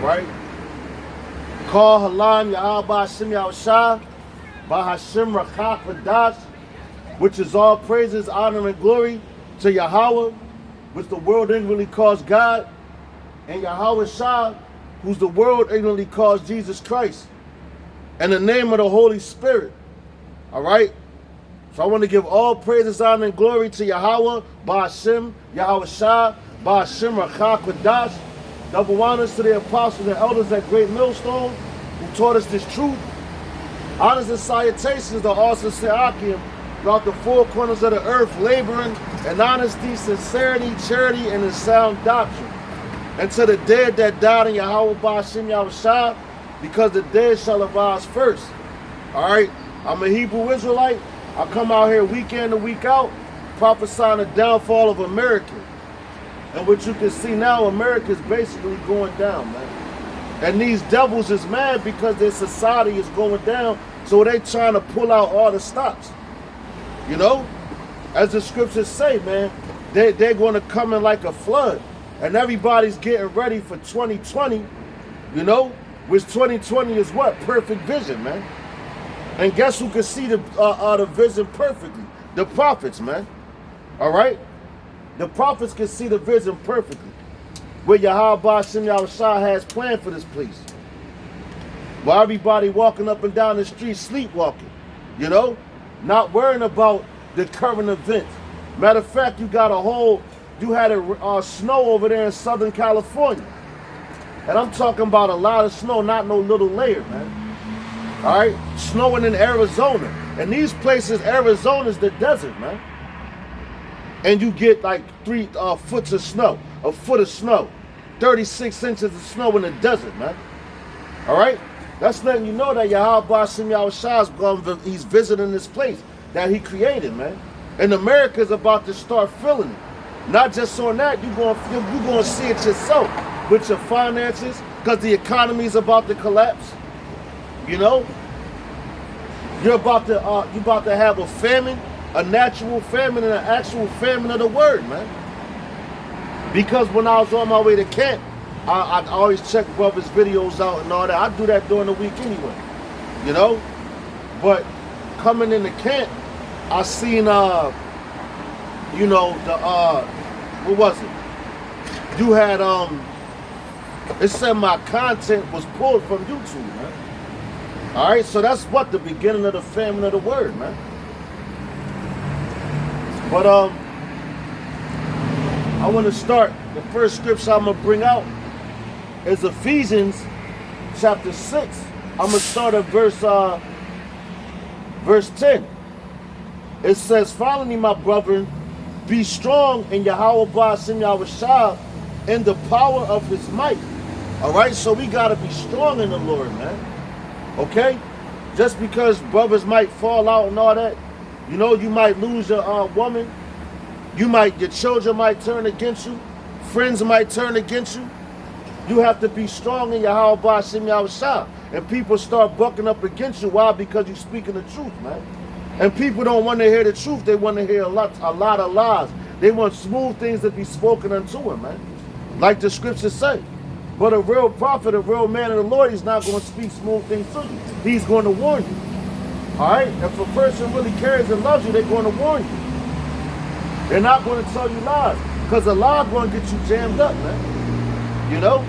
right? Call Halan Yahweh Hashem Yahushua, Bahashem Rakach Vadash, which is all praises, honor, and glory to Yahweh, which the world ignorantly calls God, and Yahweh Shah, who's the world ignorantly calls Jesus Christ, and the name of the Holy Spirit. All right? So I want to give all praises, honor, and glory to Yahweh, Bahashem, Yahweh Shah, Bahashem Rakach Vadash. Double honors to the apostles and elders at Great Millstone who taught us this truth. Honors and salutations to all Serakim throughout the four corners of the earth, laboring in honesty, sincerity, charity, and in sound doctrine. And to the dead that died in Yahweh Ba'ashem Yahushua, because the dead shall arise first. All right? I'm a Hebrew Israelite. I come out here week in and week out, prophesying the downfall of America. And what you can see now, America is basically going down, man. And these devils is mad because their society is going down, so they trying to pull out all the stops. You know? As the scriptures say, man, they're going to come in like a flood. And everybody's getting ready for 2020, you know? Which 2020 is what? Perfect vision, man. And guess who can see the vision perfectly? The prophets, man. All right? The prophets can see the vision perfectly. What Yahweh Ba'ashem Yahushua has planned for this place. While everybody walking up and down the street sleepwalking, you know? Not worrying about the current events. Matter of fact, you had a snow over there in Southern California. And I'm talking about a lot of snow, not no little layer, man. All right? Snowing in Arizona. And these places, Arizona's the desert, man. And you get like 3 foot of snow, a foot of snow, 36 inches of snow in the desert, man. All right? That's letting you know that Yahweh Ba'ashem Yahushua, he's visiting this place that he created, man. And America's about to start feeling it. Not just on that, you're going to see it yourself with your finances, because the economy is about to collapse. You know? You're about to have a famine, a natural famine and an actual famine of the word, man. Because when I was on my way to camp, I always check brothers' videos out and all that. I do that during the week anyway, you know? But coming into camp, I seen, you know, what was it? You had, it said my content was pulled from YouTube, man. All right, so that's what the beginning of the famine of the word, man. But I want to start. The first scripture I'm gonna bring out is Ephesians chapter 6. I'm gonna start at verse 10. It says, "Finally, my brethren, be strong in Yahweh Ba'ashem Yahushua in the power of his might." All right, so we gotta be strong in the Lord, man. Okay, just because brothers might fall out and all that. You know, you might lose your woman. Your children might turn against you. Friends might turn against you. You have to be strong in Yahweh Ba'ashem Yahushua. And people start bucking up against you. Why? Because you're speaking the truth, man. And people don't want to hear the truth. They want to hear a lot of lies. They want smooth things to be spoken unto them, man. Like the scriptures say. But a real prophet, a real man of the Lord, he's not going to speak smooth things to you. He's going to warn you. All right? If a person really cares and loves you, they're going to warn you. They're not going to tell you lies. Because a lie is going to get you jammed up, man. You know?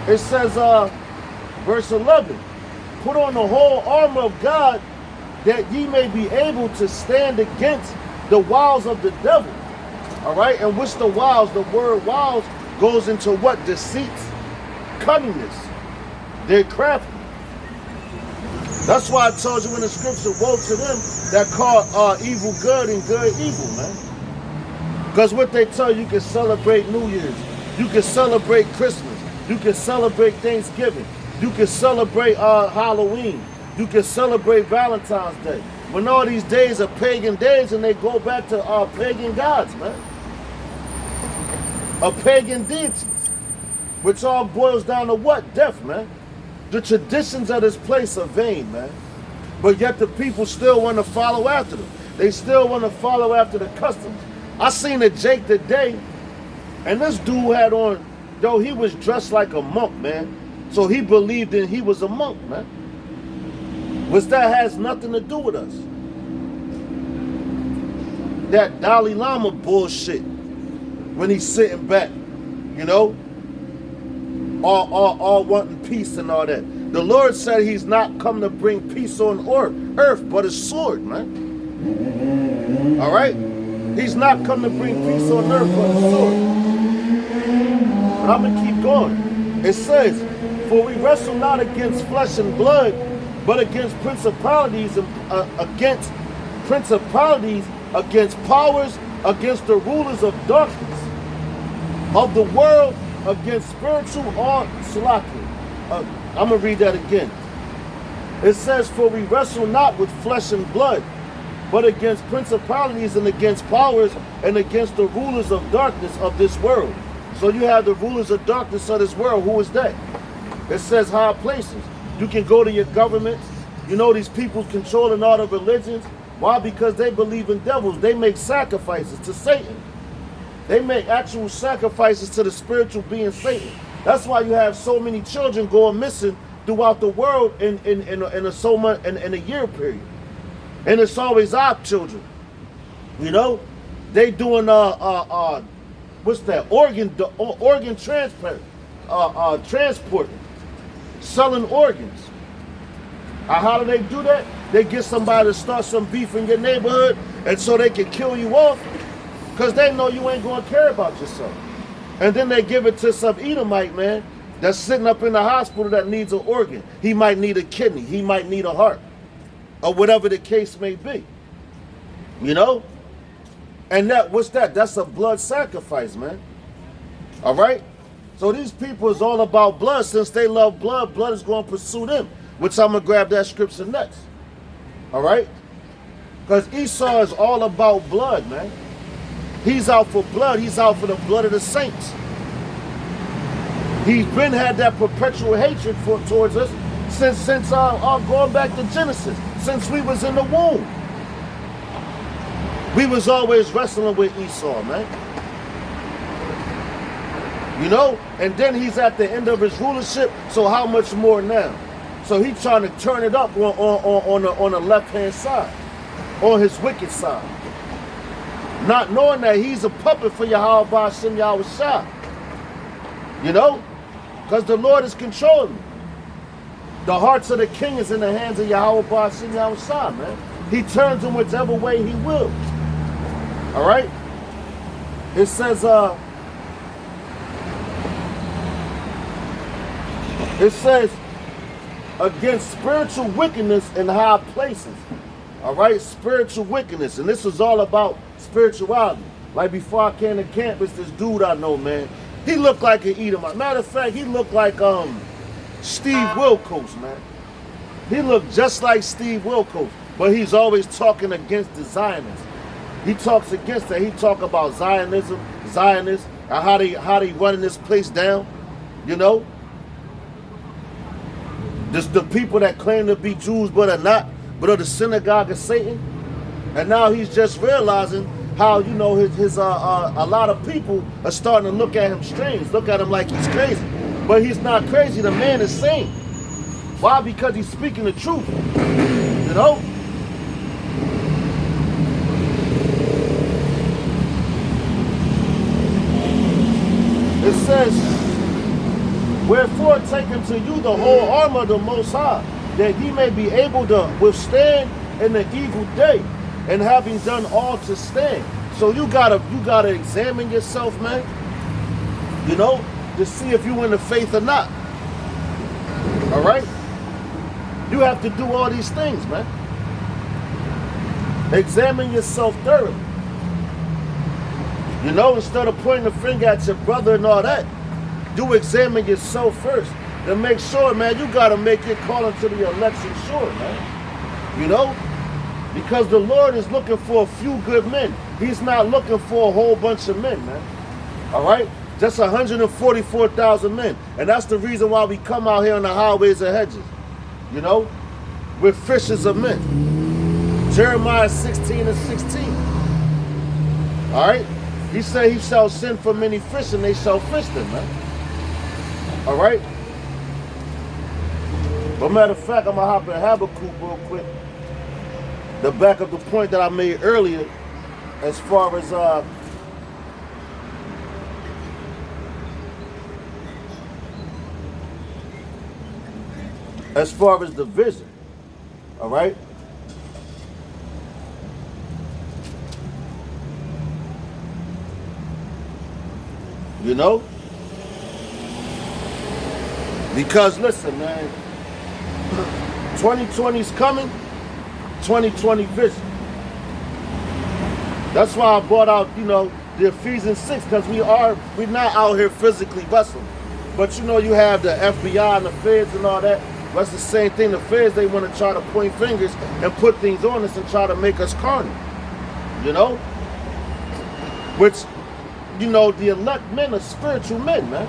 It says, verse 11, "Put on the whole armor of God, that ye may be able to stand against the wiles of the devil." All right? And what's the wiles? The word wiles goes into what? Deceits, cunningness. They're crafty. That's why I told you in the scripture, woe to them that call evil good and good evil, man. Because what they tell you, you can celebrate New Year's. You can celebrate Christmas. You can celebrate Thanksgiving. You can celebrate Halloween. You can celebrate Valentine's Day. When all these days are pagan days and they go back to pagan gods, man. Pagan deities. Which all boils down to what? Death, man. The traditions of this place are vain, man. But yet the people still want to follow after them. They still want to follow after the customs. I seen a Jake today, and this dude had on Yo, he was dressed like a monk, man. So he believed in he was a monk, man. Which that has nothing to do with us. That Dalai Lama bullshit when he's sitting back, you know, all wanting peace and all that. The Lord said he's not come to bring peace on earth, but a sword, man. All right? He's not come to bring peace on earth, but a sword. But I'm going to keep going. It says, for we wrestle not against flesh and blood, but against principalities, against powers, against the rulers of darkness of the world, against spiritual slacking. I'm going to read that again. It says, for we wrestle not with flesh and blood, but against principalities and against powers and against the rulers of darkness of this world. So you have the rulers of darkness of this world. Who is that? It says high places. You can go to your governments. You know, these people controlling all the religions. Why? Because they believe in devils. They make sacrifices to Satan. They make actual sacrifices to the spiritual being Satan. That's why you have so many children going missing throughout the world in a year period. And it's always our children. You know? They doing what's that? Organ transport, transporting, selling organs. How do they do that? They get somebody to start some beef in your neighborhood, and so they can kill you off, because they know you ain't going to care about yourself. And then they give it to some Edomite, man, that's sitting up in the hospital that needs an organ. He might need a kidney. He might need a heart, or whatever the case may be. You know? And what's that? That's a blood sacrifice, man. All right? So these people is all about blood. Since they love blood, blood is going to pursue them, which I'm going to grab that scripture next. All right? Because Esau is all about blood, man. He's out for blood. He's out for the blood of the saints. He's been had that perpetual hatred towards us since going back to Genesis, since we was in the womb. We was always wrestling with Esau, man. You know? And then he's at the end of his rulership, so how much more now? So he's trying to turn it up on the left-hand side, on his wicked side. Not knowing that he's a puppet for Yahweh Ba'ashem Yahushua. You know? Because the Lord is controlling him. The hearts of the king is in the hands of Yahweh Ba'ashem Yahushua, man. He turns them whichever way he will. All right? It says, against spiritual wickedness in high places. All right? Spiritual wickedness. And this is all about spirituality. Like before I came to campus, this dude I know, man, he looked like an Edomite. Matter of fact, he looked like Steve Wilkos, man. He looked just like Steve Wilkos, but he's always talking against the Zionists. He talks against that. He talk about Zionism, Zionists, and how they running this place down. You know, just the people that claim to be Jews but are not, but are the synagogue of Satan. And now he's just realizing how, you know, a lot of people are starting to look at him strange, look at him like he's crazy. But he's not crazy. The man is sane. Why? Because he's speaking the truth. You know? It says, wherefore take unto you the whole armor of the Most High, that ye may be able to withstand in the evil day, and having done all to stand. So you gotta examine yourself, man. You know, to see if you in the faith or not. All right? You have to do all these things, man. Examine yourself thoroughly. You know, instead of pointing the finger at your brother and all that, do examine yourself first. And make sure, man, you got to make your calling to the election sure, man. You know? Because the Lord is looking for a few good men. He's not looking for a whole bunch of men, man. All right? Just 144,000 men. And that's the reason why we come out here on the highways and hedges. You know? We're fishers of men. Jeremiah 16:16. All right? He said he shall send for many fish and they shall fish them, man. All right? But matter of fact, I'm going to hop in Habakkuk real quick. The back of the point that I made earlier as far as the vision. All right? You know? Because listen, man, 2020 is coming, 2020 vision. That's why I brought out, the Ephesians 6, because we're not out here physically bustling. But you have the FBI and the feds and all that. That's the same thing. The feds, they want to try to point fingers and put things on us and try to make us carnal. Which, the elect men are spiritual men, man.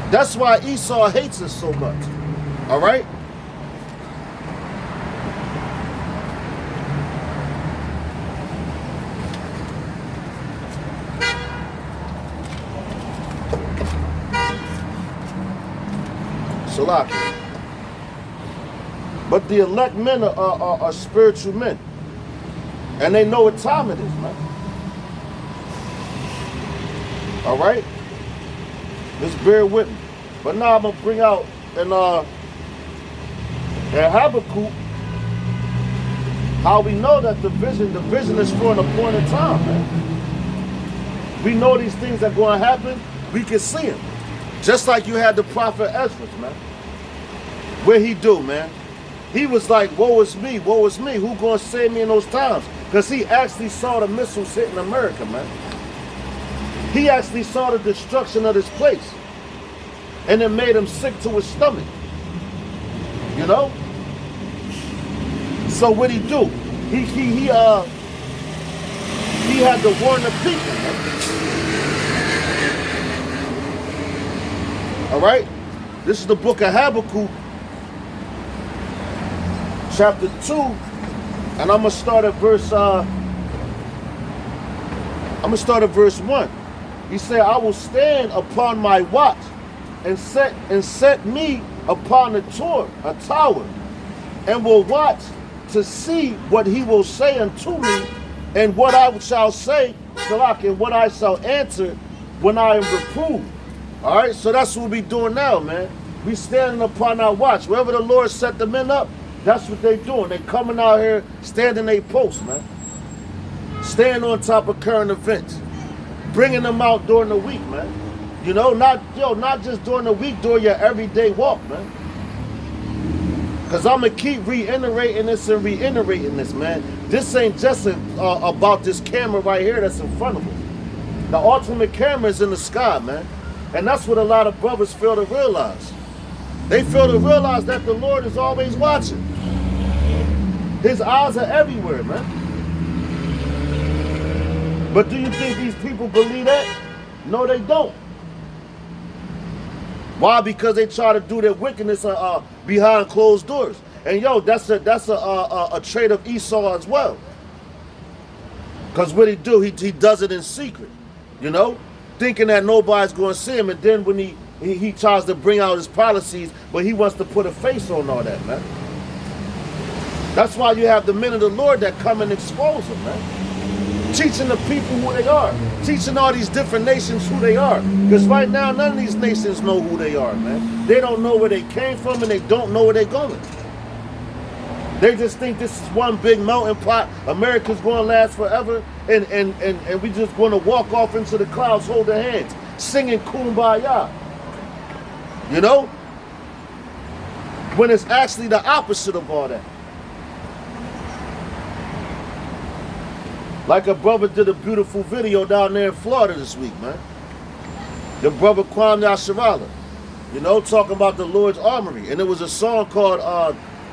That's why Esau hates us so much. All right? Salaki. But the elect men are spiritual men. And they know what time it is, man. All right? Just bear with me. But now I'm going to bring out in Habakkuk how we know that the vision is for an appointed time, man. We know these things are going to happen. We can see them. Just like you had the prophet Ezra, man. What he do, man? He was like, woe is me, who gonna save me in those times? Because he actually saw the missiles hitting America, man. He actually saw the destruction of this place. And it made him sick to his stomach. So what he do? He had to warn the people, man. All right? This is the book of Habakkuk, chapter 2, and I'm gonna start at verse 1. He said, I will stand upon my watch and set me upon a tower, and will watch to see what he will say unto me, and what I shall say, and what I shall answer when I am reproved. All right, so that's what we doing now, man. We standing upon our watch. Wherever the Lord set the men up, that's what they doing. They coming out here, standing their post, man. Staying on top of current events. Bringing them out during the week, man. Not just during the week, during your everyday walk, man. Because I'm going to keep reiterating this, man. This ain't just about this camera right here that's in front of us. The ultimate camera is in the sky, man. And that's what a lot of brothers fail to realize. They fail to realize that the Lord is always watching. His eyes are everywhere, man. But do you think these people believe that? No, they don't. Why? Because they try to do their wickedness behind closed doors. And that's a trait of Esau as well. Because what he do, he does it in secret, thinking that nobody's going to see him. And then when he tries to bring out his policies, but he wants to put a face on all that, man. That's why you have the men of the Lord that come and expose them, man. Teaching the people who they are. Teaching all these different nations who they are. Because right now, none of these nations know who they are, man. They don't know where they came from, and they don't know where they're going. They just think this is one big melting pot. America's going to last forever, and we just going to walk off into the clouds holding hands, singing Kumbaya. When it's actually the opposite of all that. Like a brother did a beautiful video down there in Florida this week, man. The brother Kwame Yasharala, talking about the Lord's Armory. And it was a song called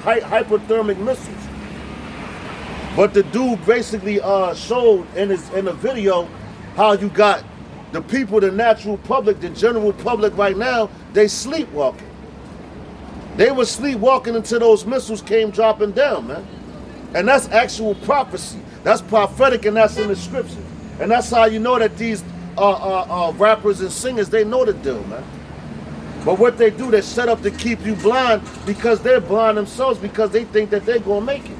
Hypothermic Missiles. But the dude basically showed in the video how you got the people, the natural public, the general public right now, they sleepwalking. They were sleepwalking until those missiles came dropping down, man. And that's actual prophecy. That's prophetic, and that's in the scripture. And that's how you know that these rappers and singers, they know the deal, man. But what they do, they set up to keep you blind because they're blind themselves because they think that they're going to make it.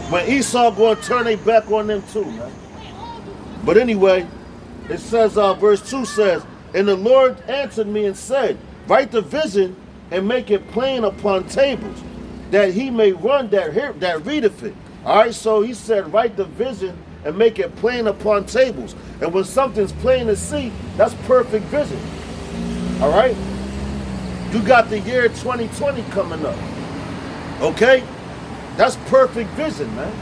When Esau going to turn their back on them too, man. But anyway, it says, verse 2 says, and the Lord answered me and said, write the vision and make it plain upon tables, that he may run that readeth it. All right, so he said, write the vision and make it plain upon tables. And when something's plain to see, that's perfect vision. All right? You got the year 2020 coming up. Okay? That's perfect vision, man.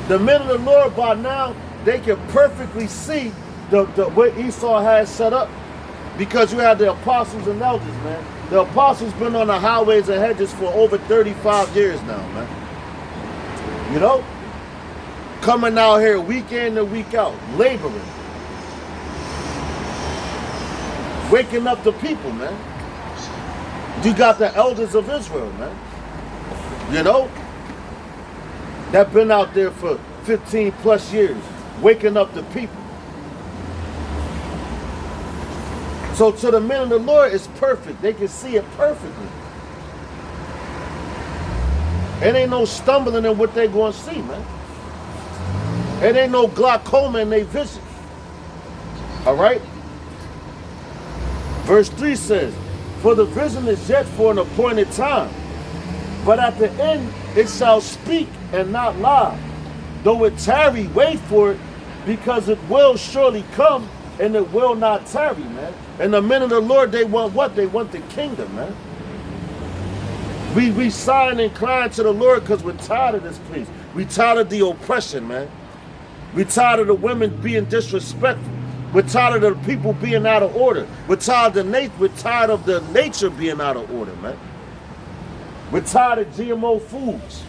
The men of the Lord by now, they can perfectly see what Esau has set up because you have the apostles and elders, man. The apostles been on the highways and hedges for over 35 years now, man. You know? Coming out here week in and week out, laboring. Waking up the people, man. You got the elders of Israel, man. You know? That been out there for 15 plus years, waking up the people. So to the men of the Lord, it's perfect. They can see it perfectly. It ain't no stumbling in what they going to see, man. It ain't no glaucoma in their vision. All right? Verse 3 says, for the vision is yet for an appointed time, but at the end it shall speak and not lie. Though it tarry, wait for it, because it will surely come and it will not tarry, man. And the men of the Lord, they want what? They want the kingdom, man. We sign and crying to the Lord because we're tired of this place. We tired of the oppression, man. We tired of the women being disrespectful. We're tired of the people being out of order. We're tired of the nature being out of order, man. We're tired of GMO foods,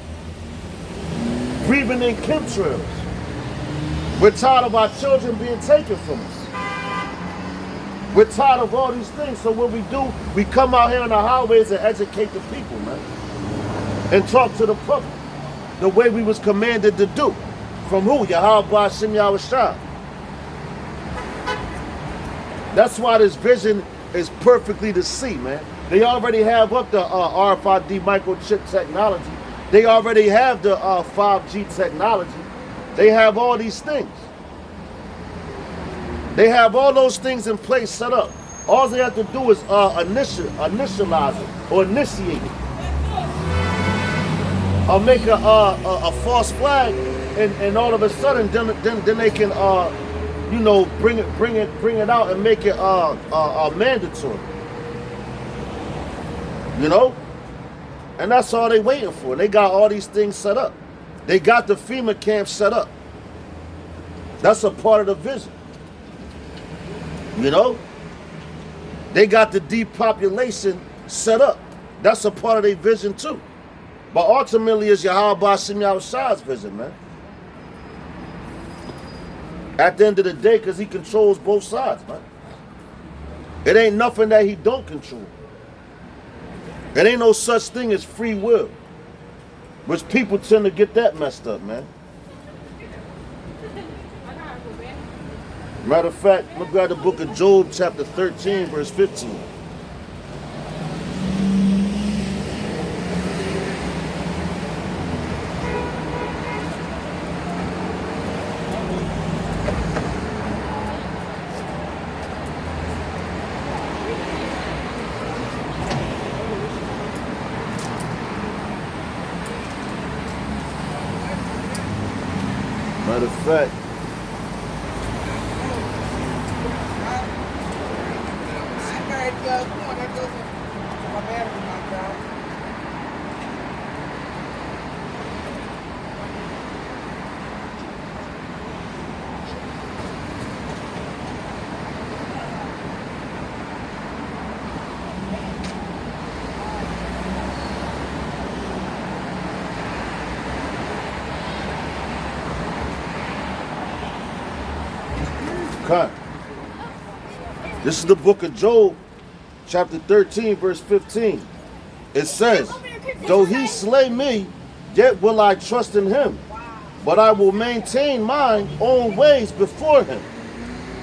breathing in chemtrails. We're tired of our children being taken from us. We're tired of all these things. So what we do, we come out here on the highways and educate the people, man. And talk to the public the way we was commanded to do. From who? Yahweh Shem Yahushua. That's why this vision is perfectly to see, man. They already have up the RFID microchip technology. They already have the 5G technology. They have all these things. They have all those things in place set up. All they have to do is initialize it or initiate it. Or make a false flag, and all of a sudden, then they can you know, bring it out and make it mandatory. You know, and that's all they waiting for. They got all these things set up. They got the FEMA camp set up. That's a part of the vision. You know, they got the depopulation set up. That's a part of their vision too. But ultimately, it's Yahweh Shem Yahushua's vision, man. At the end of the day, because he controls both sides, man. It ain't nothing that he don't control. It ain't no such thing as free will, which people tend to get that messed up, man. Matter of fact, look at the book of Job, chapter 13, verse 15. Matter of fact, this is the book of Job, chapter 13, verse 15. It says, though he slay me, yet will I trust in him. but I will maintain mine own ways before him.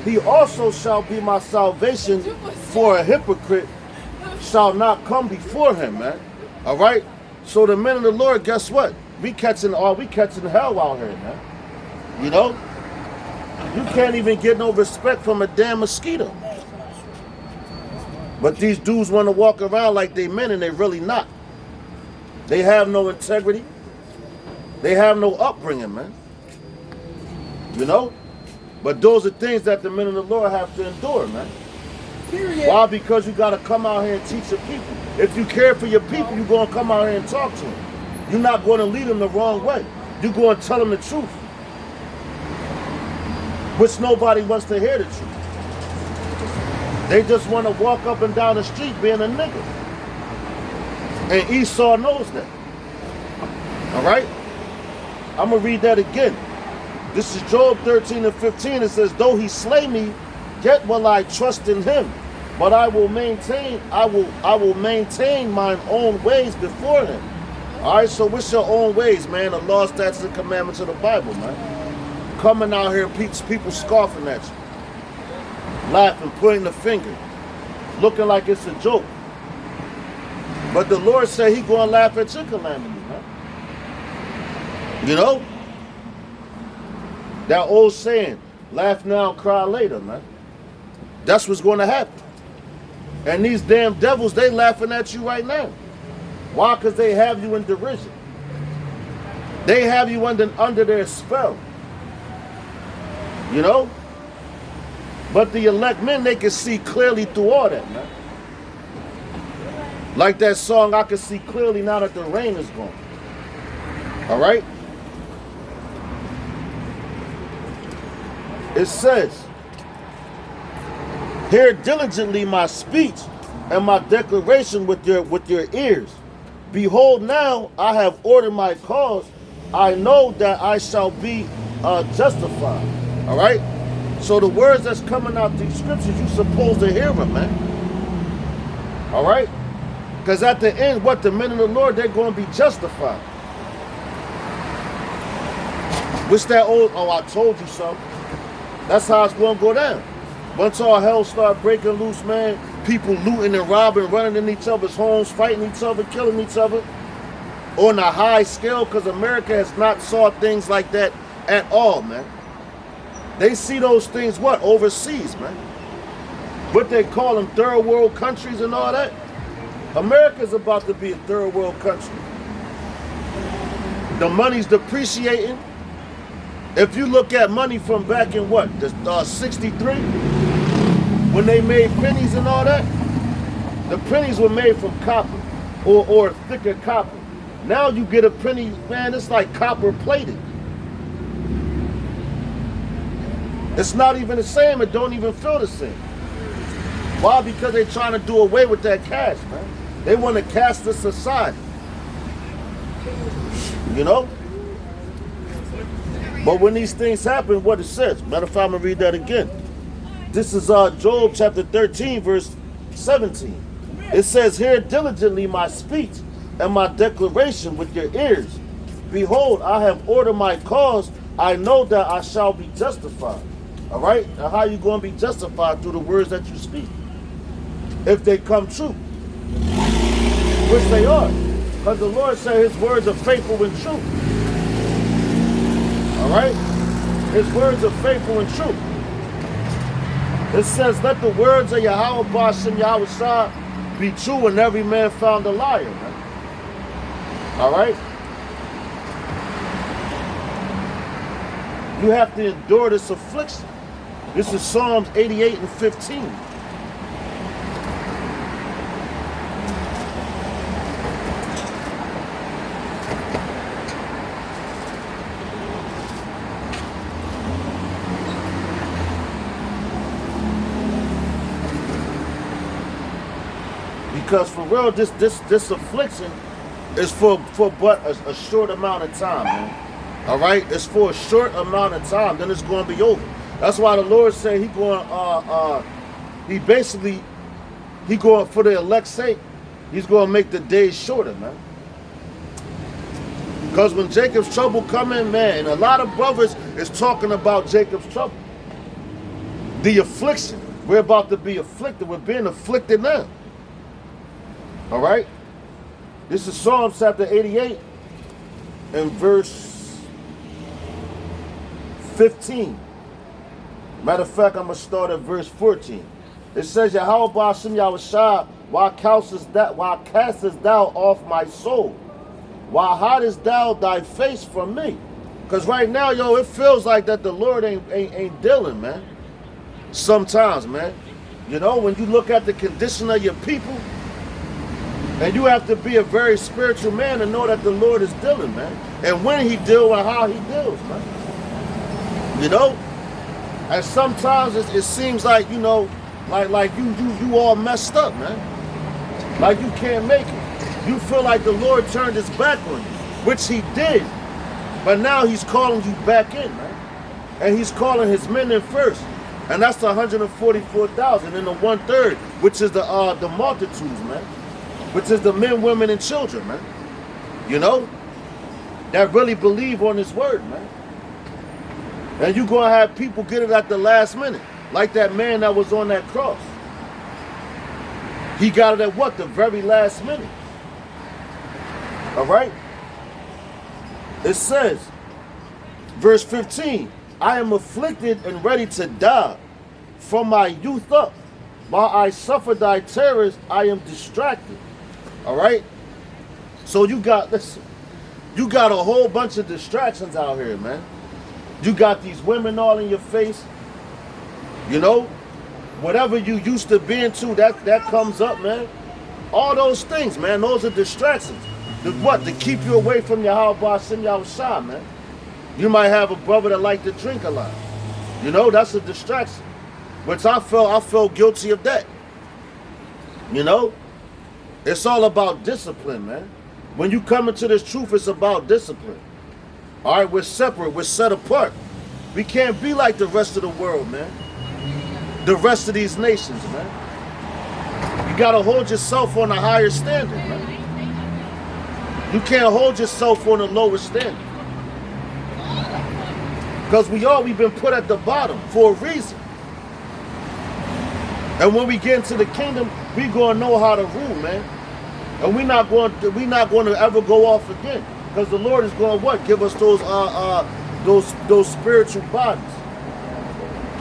He also shall be my salvation, for a hypocrite shall not come before him, man. All right? So the men of the Lord, guess what? We catching hell out here, man. You know? You can't even get no respect from a damn mosquito. But these dudes want to walk around like they men and they really not. They have no integrity. They have no upbringing, man. You know? But those are things that the men of the Lord have to endure, man. Period. Why? Because you got to come out here and teach your people. If you care for your people, you're going to come out here and talk to them. You're not going to lead them the wrong way. You're going to tell them the truth. Which nobody wants to hear the truth. They just want to walk up and down the street being a nigga. And Esau knows that. All right? I'm going to read that again. This is Job 13 and 15. It says, though he slay me, yet will I trust in him. But I will maintain mine own ways before him. All right, so what's your own ways, man? The law, statutes, and commandments of the Bible, man. Coming out here, people scoffing at you. Laughing, pointing the finger. Looking like it's a joke. But the Lord said he going to laugh at your calamity, man. You know? That old saying, laugh now, cry later, man. That's what's going to happen. And these damn devils, they laughing at you right now. Why? Because they have you in derision. They have you under their spell. You know? But the elect men, they can see clearly through all that, man. Like that song, I can see clearly now that the rain is gone. All right? It says, hear diligently my speech and my declaration with your ears. Behold, now I have ordered my cause. I know that I shall be justified. All right? So the words that's coming out these scriptures, you're supposed to hear them, man. All right? Because at the end, what the men of the Lord, they're going to be justified. What's that old, oh, I told you so. That's how it's going to go down. Once all hell start breaking loose, man, people looting and robbing, running in each other's homes, fighting each other, killing each other on a high scale, because America has not saw things like that at all, man. They see those things, what? Overseas, man. What they call them, third world countries and all that. America's about to be a third world country. The money's depreciating. If you look at money from back in what, 63, when they made pennies and all that, the pennies were made from copper or thicker copper. Now you get a penny, man, it's like copper plated. It's not even the same. It don't even feel the same. Why? Because they're trying to do away with that cash, man. They want to cast us aside. You know? But when these things happen, what it says. Matter of fact, I'm going to read that again. This is Job chapter 13, verse 17. It says, hear diligently my speech and my declaration with your ears. Behold, I have ordered my cause. I know that I shall be justified. All right? Now, how are you going to be justified? Through the words that you speak. If they come true. Which they are. Because the Lord said his words are faithful and true. All right? His words are faithful and true. It says, let the words of Yahweh Ba'ashem Yahweh Shah be true and every man found a liar. Man. All right? You have to endure this affliction. This is Psalms 88 and 15. Because for real, this affliction is for but a short amount of time, man. All right, it's for a short amount of time. Then it's going to be over. That's why the Lord said he going he going for the elect's sake. He's going to make the days shorter, man. Because when Jacob's trouble come in, man, and a lot of brothers is talking about Jacob's trouble. The affliction. We're about to be afflicted. We're being afflicted now. All right? This is Psalms chapter 88 and verse 15. Matter of fact, I'm going to start at verse 14. It says, Yahweh Ba'ashem Yahushua, why castest thou off my soul? Why hidest thou thy face from me? Because right now, yo, it feels like that the Lord ain't dealing, man. Sometimes, man. You know, when you look at the condition of your people, and you have to be a very spiritual man to know that the Lord is dealing, man. And when he deals and how he deals, man. You know? And sometimes it seems like, you know, like you all messed up, man. Like you can't make it. You feel like the Lord turned his back on you, which he did. But now he's calling you back in, man. And he's calling his men in first. And that's the 144,000 and the 1/3, which is the multitudes, man. Which is the men, women, and children, man. You know? That really believe on his word, man. And you're going to have people get it at the last minute. Like that man that was on that cross. He got it at what? The very last minute. All right? It says, verse 15, I am afflicted and ready to die from my youth up. While I suffer thy terrors, I am distracted. All right? So you got, listen, you got a whole bunch of distractions out here, man. You got these women all in your face. You know, whatever you used to be into, that comes up, man. All those things, man, those are distractions. To keep you away from Yahweh Ba'ashem Yahushua, man. You might have a brother that like to drink a lot. You know, that's a distraction. Which I felt guilty of that. You know? It's all about discipline, man. When you come into this truth, it's about discipline. All right, we're separate, we're set apart. We can't be like the rest of the world, man. The rest of these nations, man. You gotta hold yourself on a higher standard, man. You can't hold yourself on a lower standard. Because we've been put at the bottom for a reason. And when we get into the kingdom, we gonna know how to rule, man. And we're not going to ever go off again. Because the Lord is going to what? Give us those spiritual bodies.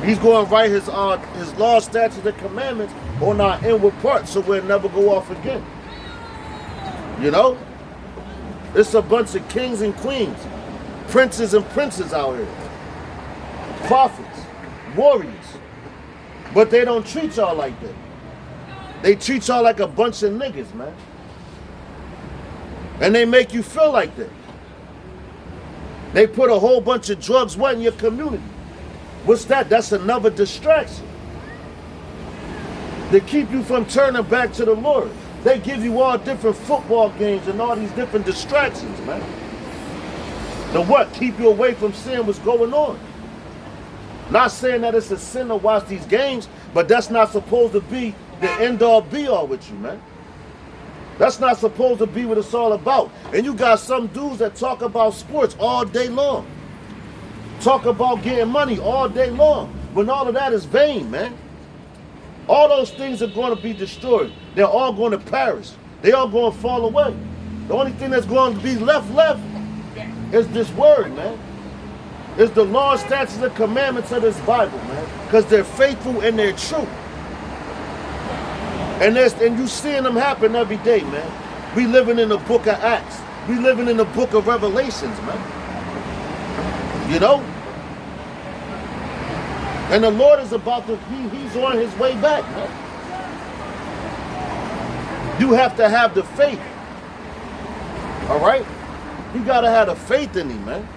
He's going to write his law, statutes, and commandments on our inward parts so we'll never go off again. You know? It's a bunch of kings and queens, princes and princes out here. Prophets, warriors. But they don't treat y'all like that. They treat y'all like a bunch of niggas, man. And they make you feel like that. They put a whole bunch of drugs, what, in your community? What's that? That's another distraction. They keep you from turning back to the Lord. They give you all different football games and all these different distractions, man. The what? Keep you away from seeing what's going on. Not saying that it's a sin to watch these games, but that's not supposed to be the end-all be-all with you, man. That's not supposed to be what it's all about. And you got some dudes that talk about sports all day long. Talk about getting money all day long. When all of that is vain, man. All those things are going to be destroyed. They're all going to perish. They're all going to fall away. The only thing that's going to be left is this word, man. It's the law, statutes, and commandments of this Bible, man. Because they're faithful and they're true. And you seeing them happen every day, man. We living in the book of Acts. We living in the book of Revelations, man. You know? And the Lord is about to, he's on his way back, man. You have to have the faith. All right? You got to have the faith in him, man.